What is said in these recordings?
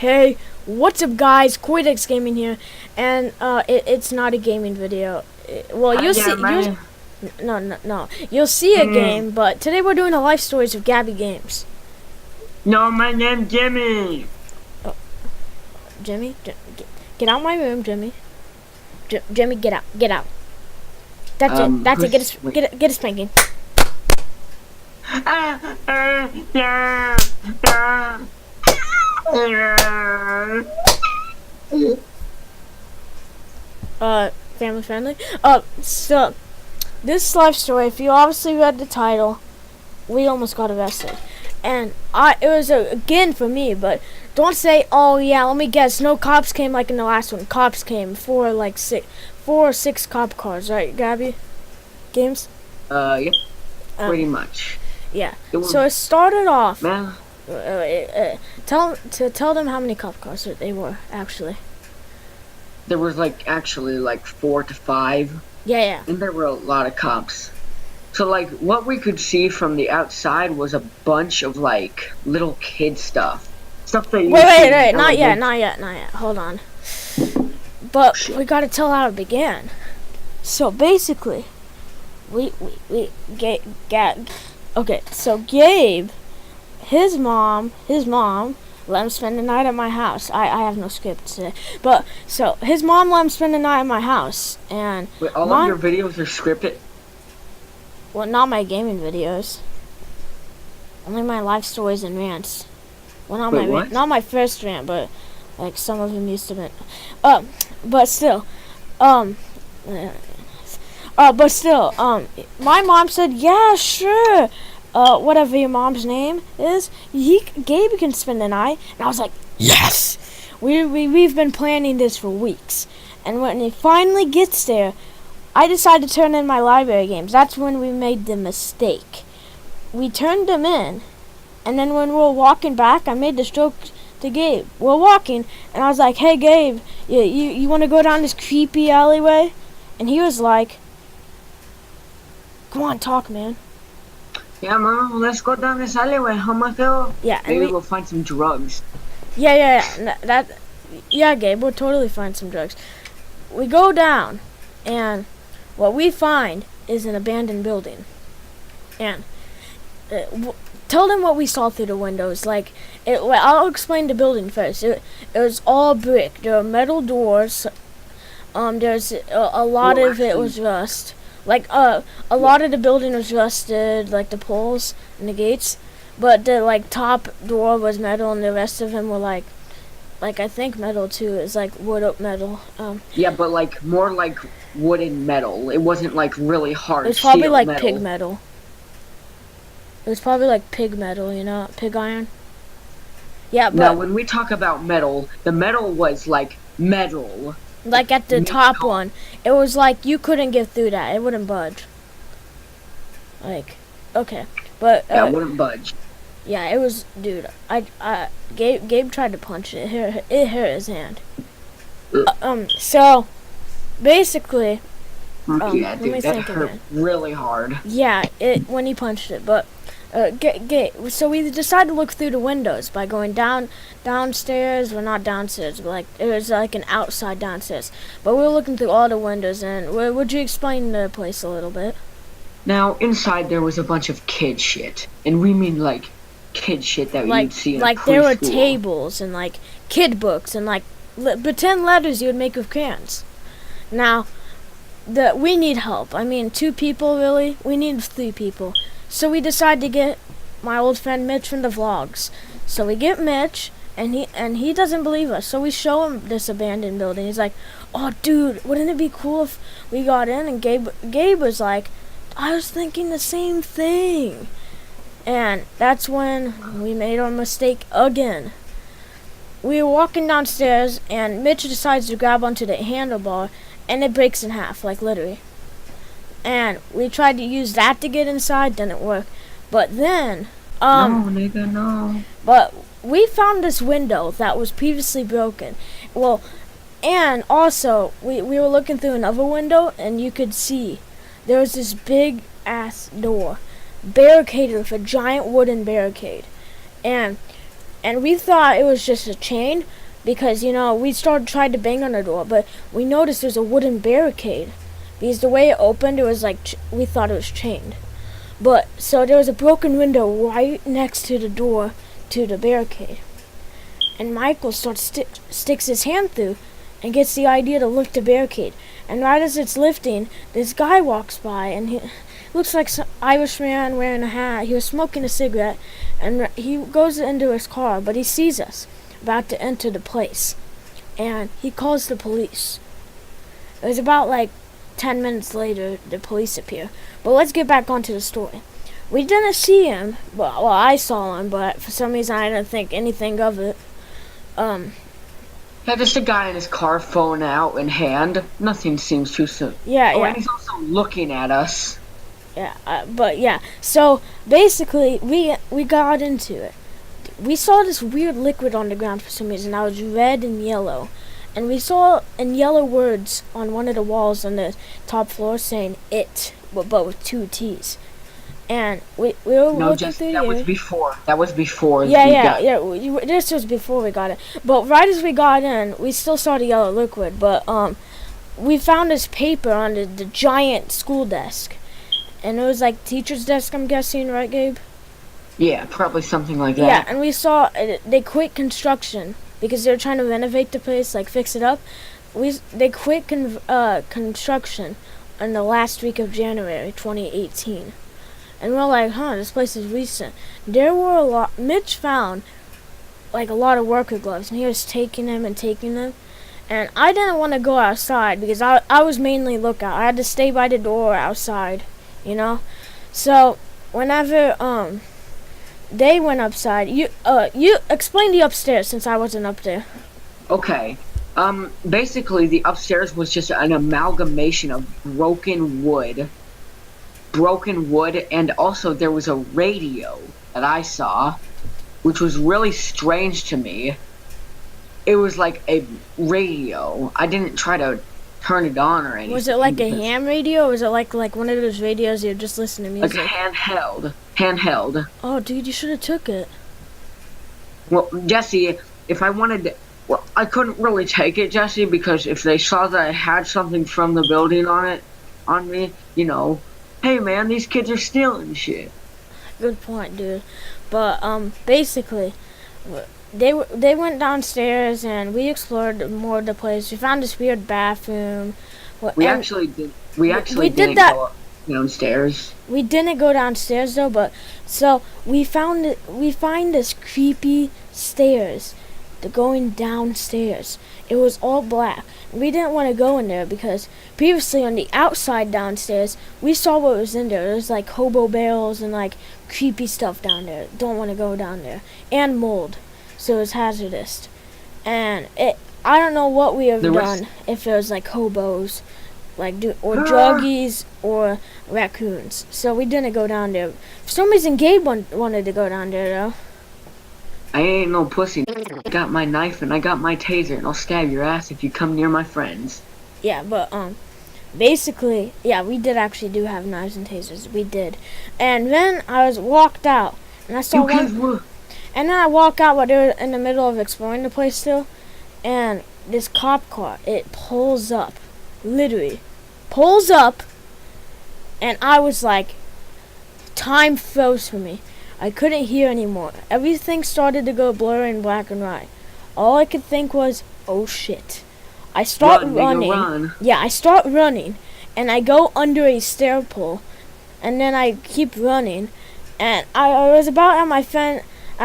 Hey, what's up guys, CoidXGaming here, and it's not a gaming video. Well, you'll see, no, you'll see a game, but today we're doing the life stories of Gabby Games. No, my name's Jimmy. Oh, Jimmy? Get out of my room, Jimmy. Jimmy, get out. That's it, get a spanking. Family friendly. So this life story, if you obviously read the title, we almost got arrested, and it was again for me. But don't say, oh yeah, let me guess, no cops came like in the last one. Cops came for like 4 or 6 cop cars, right, Gabby Games? Yep, pretty much. Yeah. So it started off. Man. Tell them how many cop cars they were actually. There was actually 4 to 5. Yeah. And there were a lot of cops. So what we could see from the outside was a bunch of little kid stuff. Stuff that you wait, not yet. Hold on. But we gotta tell how it began. So basically, okay, so Gabe, his mom let him spend the night at my house. I have no script today. But, so, his mom let him spend the night at my house. And wait, all of your videos are scripted? Well, not my gaming videos. Only my life stories and rants. Well, not my first rant, but, some of them used to be. But still, my mom said, yeah, sure. Whatever your mom's name is, Gabe can spend the night. And I was like, yes! We've been planning this for weeks. And when he finally gets there, I decided to turn in my library games. That's when we made the mistake. We turned them in, and then when we were walking back, I made this joke to Gabe. We're walking, and I was like, hey Gabe, you want to go down this creepy alleyway? And he was like, come on, talk, man. Yeah, Mom, let's go down this alleyway. How much though? Yeah, maybe we'll find some drugs. Yeah. Yeah, Gabe, we'll totally find some drugs. We go down, and what we find is an abandoned building. And tell them what we saw through the windows. I'll explain the building first. It was all brick. There were metal doors. There's a lot of it was rust. A lot of the building was rusted, the poles and the gates, but the top door was metal, and the rest of them were I think metal too. It's wood up metal. Yeah, but more wooden metal. It wasn't really hard. It was probably metal. pig metal. It was probably pig metal, pig iron. Yeah, but now when we talk about metal, the metal was metal. At the top one, it was you couldn't get through that. It wouldn't budge. Okay, but yeah, it wouldn't budge. Yeah, it was, dude. Gabe tried to punch it. It hurt his hand. So basically, yeah, dude, that hurt really hard. Yeah, when he punched it, but. So we decided to look through the windows by going downstairs. Well, not downstairs, but it was an outside downstairs. But we were looking through all the windows, and would you explain the place a little bit? Now, inside there was a bunch of kid shit, and we mean kid shit that you'd see in a preschool. There were tables and kid books and pretend letters you would make with crayons. Now, we need help. I mean, 2 people really. We need 3 people. So we decided to get my old friend Mitch from the vlogs. So we get Mitch, and he doesn't believe us. So we show him this abandoned building. He's like, "Oh, dude, wouldn't it be cool if we got in?" And Gabe was like, "I was thinking the same thing." And that's when we made our mistake again. We were walking downstairs, and Mitch decides to grab onto the handlebar, and it breaks in half, literally. And we tried to use that to get inside, didn't work. But then, no, nigga, no. But we found this window that was previously broken. Well, and also, we were looking through another window, and you could see there was this big ass door, barricaded with a giant wooden barricade. And and we thought it was just a chain because, we tried to bang on the door, but we noticed there's a wooden barricade because the way it opened, it was like we thought it was chained. But so there was a broken window right next to the door to the barricade, and Michael sticks his hand through and gets the idea to lift the barricade. And right as it's lifting, this guy walks by, and he looks like some Irishman wearing a hat. He was smoking a cigarette, and he goes into his car, but he sees us about to enter the place, and he calls the police. It was about like 10 minutes later the police appear. But let's get back onto the story. We didn't see him, well, I saw him, but for some reason I didn't think anything of it. Yeah, just a guy in his car, phone out in hand. Nothing seems too soon. Yeah. And he's also looking at us. Yeah, so basically we got into it. We saw this weird liquid on the ground for some reason. That was red and yellow. And we saw in yellow words on one of the walls on the top floor saying "it," but with 2 T's. And we were looking through that was before. That was before. Yeah. This was before we got it. But right as we got in, we still saw the yellow liquid. But we found this paper on the giant school desk, and it was like teacher's desk. I'm guessing, right, Gabe? Yeah, probably something like that. Yeah, and we saw they quit construction because they were trying to renovate the place, like fix it up. They quit construction in the last week of January 2018. And we're like, this place is recent. There were Mitch found like a lot of worker gloves, and he was taking them. And I didn't want to go outside because I was mainly lookout. I had to stay by the door outside, So whenever they went upside, you explain the upstairs since I wasn't up there. Okay. Basically the upstairs was just an amalgamation of broken wood, and also there was a radio that I saw, which was really strange to me. It was like a radio. I didn't try to turn it on or anything. Was it like a ham radio, or was it like one of those radios you just listen to music? Like handheld. Oh, dude, you should have took it. Well, Jesse, if I wanted to, I couldn't really take it, Jesse, because if they saw that I had something from the building on me, hey man, these kids are stealing shit. Good point, dude. But basically, they went downstairs and we explored more of the place. We found this weird bathroom. We actually didn't go downstairs. We didn't go downstairs though, but so we find this creepy stairs. Going downstairs. It was all black. We didn't want to go in there because previously on the outside downstairs, we saw what was in there. There was like hobo barrels and like creepy stuff down there. Don't want to go down there. And mold. So it's hazardous. And I don't know what we have done if it was like hobos, or druggies or raccoons. So we didn't go down there. For some reason, Gabe wanted to go down there though. I ain't no pussy. I got my knife and I got my taser, and I'll stab your ass if you come near my friends. Yeah, but basically, yeah, we did actually do have knives and tasers. We did. And then I walked out, and I saw and then I walk out while they're in the middle of exploring the place still, and this cop car, it pulls up, literally pulls up, and I was like, time froze for me. I couldn't hear anymore. Everything started to go blurry and black and white. All I could think was, oh shit. I start running. Yeah, I start running, and I go under a stair pole, and then I keep running, and I was about at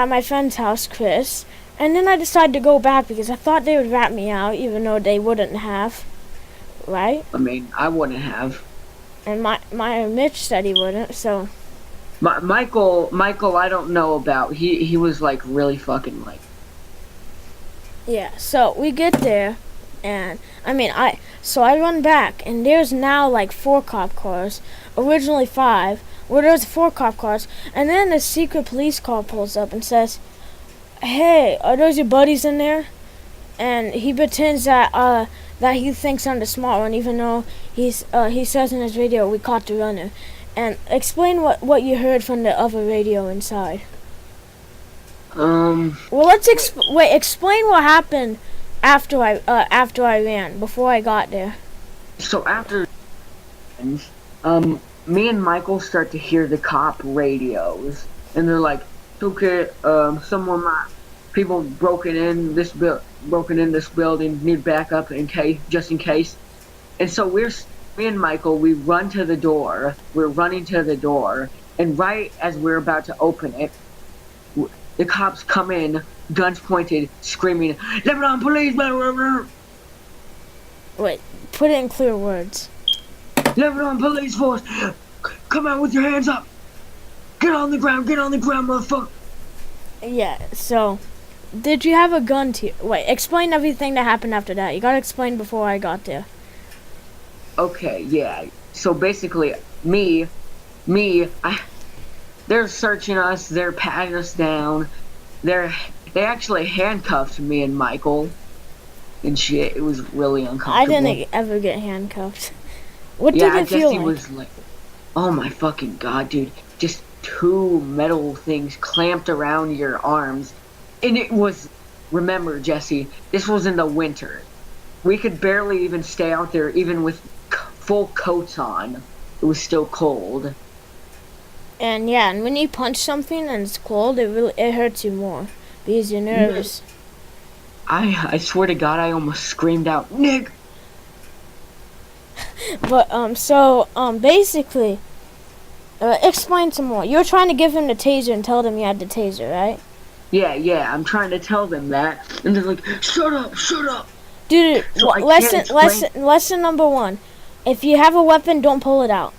my friend's house, Chris, and then I decided to go back because I thought they would rat me out, even though they wouldn't have, right? I mean, I wouldn't have. And my Mitch said he wouldn't, so. Michael, I don't know about. He was like really fucking like. Yeah, so we get there, and I run back, and there's now like 4 cop cars, originally 5, where there's 4 cop cars, and then the secret police car pulls up and says, "Hey, are those your buddies in there?" And he pretends that he thinks I'm the smart one, even though he says in his radio, "We caught the runner." And explain what you heard from the other radio inside. Well, let's explain what happened after I ran, before I got there. So after, me and Michael start to hear the cop radios, and they're like, okay, people broken in this building, need backup just in case. And so me and Michael, we run to the door. We're running to the door, and right as we're about to open it, the cops come in, guns pointed, screaming, "Lebanon police!" Blah, blah, blah. Wait, put it in clear words. "Lebanon police force, come out with your hands up! Get on the ground, motherfucker!" Yeah. So, did you have a gun to? Wait, explain everything that happened after that. You gotta explain before I got there. Okay, yeah. So basically, they're searching us. They're patting us down. They actually handcuffed me and Michael, and shit. It was really uncomfortable. I didn't ever get handcuffed. What did it feel like? Was like, oh my fucking god, dude! Just two metal things clamped around your arms, and it was. Remember, Jesse, this was in the winter. We could barely even stay out there, even with full coats on. It was still cold. And yeah, and when you punch something and it's cold, it hurts you more because you're nervous. I swear to God, I almost screamed out, "Nick!" But basically, explain some more. You were trying to give him the taser and tell them you had the taser, right? Yeah. I'm trying to tell them that, and they're like, "Shut up!" Dude, So lesson number 1: if you have a weapon, don't pull it out.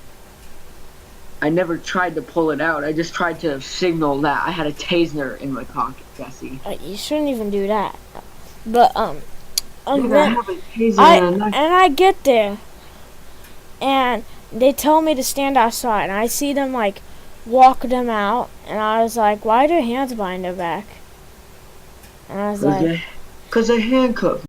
I never tried to pull it out. I just tried to signal that I had a taser in my pocket, Jesse. You shouldn't even do that. But I get there, and they tell me to stand outside, and I see them like walk them out, and I was like, why are their hands behind their back? And I was like, because they're handcuffed.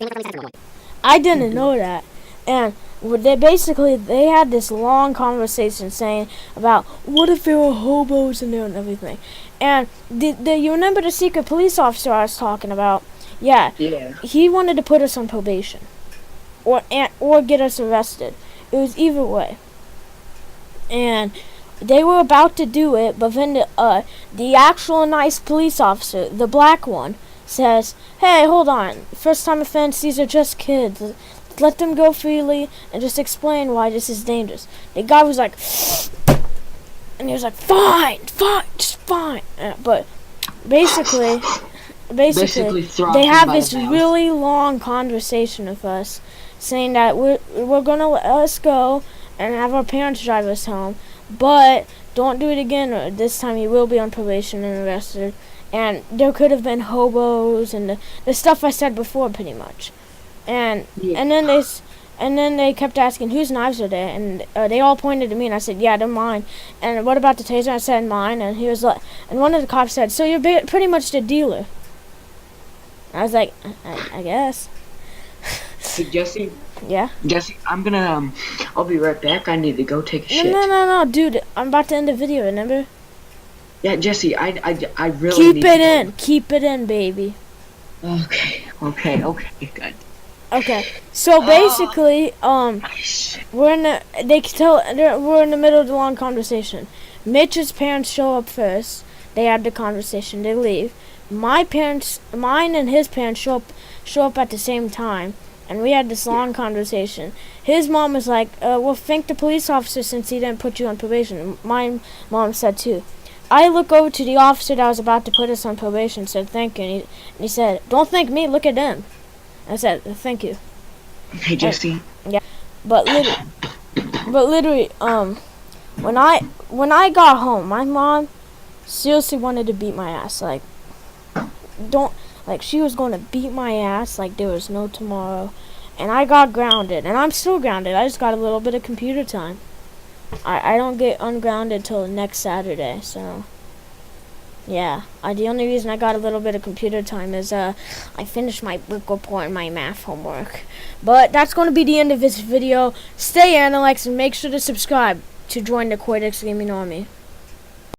I didn't know that. And they had this long conversation saying about what if there were hobos in there and everything. And you remember the secret police officer I was talking about? Yeah. He wanted to put us on probation, or get us arrested. It was either way. And they were about to do it, but then the actual nice police officer, the black one, says, "Hey, hold on. First time offense. These are just kids. Let them go freely and just explain why this is dangerous." The guy was like, and he was like, fine, just fine. But basically, they have this really long conversation with us, saying that we're gonna let us go and have our parents drive us home, but don't do it again. Or this time you will be on probation and arrested. And there could have been hobos and the stuff I said before, pretty much. And then they kept asking whose knives are there, and they all pointed to me, and I said, yeah, they're mine. And what about the taser? I said mine, and he was like, and one of the cops said, so you're pretty much the dealer. I was like, I guess. Hey, Jesse. Yeah. Jesse, I'm gonna I'll be right back. I need to go take a shit. No, dude, I'm about to end the video. Remember? Yeah, Jesse, I really Keep it in, baby. Okay, good. Okay, so basically, we're in the middle of the long conversation. Mitch's parents show up first. They have the conversation. They leave. Mine and his parents show up at the same time, and we had this long conversation. His mom was like, "Well, thank the police officer since he didn't put you on probation." My mom said too. I look over to the officer that was about to put us on probation, said thank you, and he said, "Don't thank me, look at them." I said, "Thank you." Hey, Jesse. Yeah, but literally, when I got home, my mom seriously wanted to beat my ass. She was going to beat my ass like there was no tomorrow, and I got grounded, and I'm still grounded. I just got a little bit of computer time. I don't get ungrounded till next Saturday, so yeah. The only reason I got a little bit of computer time is I finished my book report and my math homework. But that's going to be the end of this video. Stay Analyx and make sure to subscribe to join the CoidXGaming army.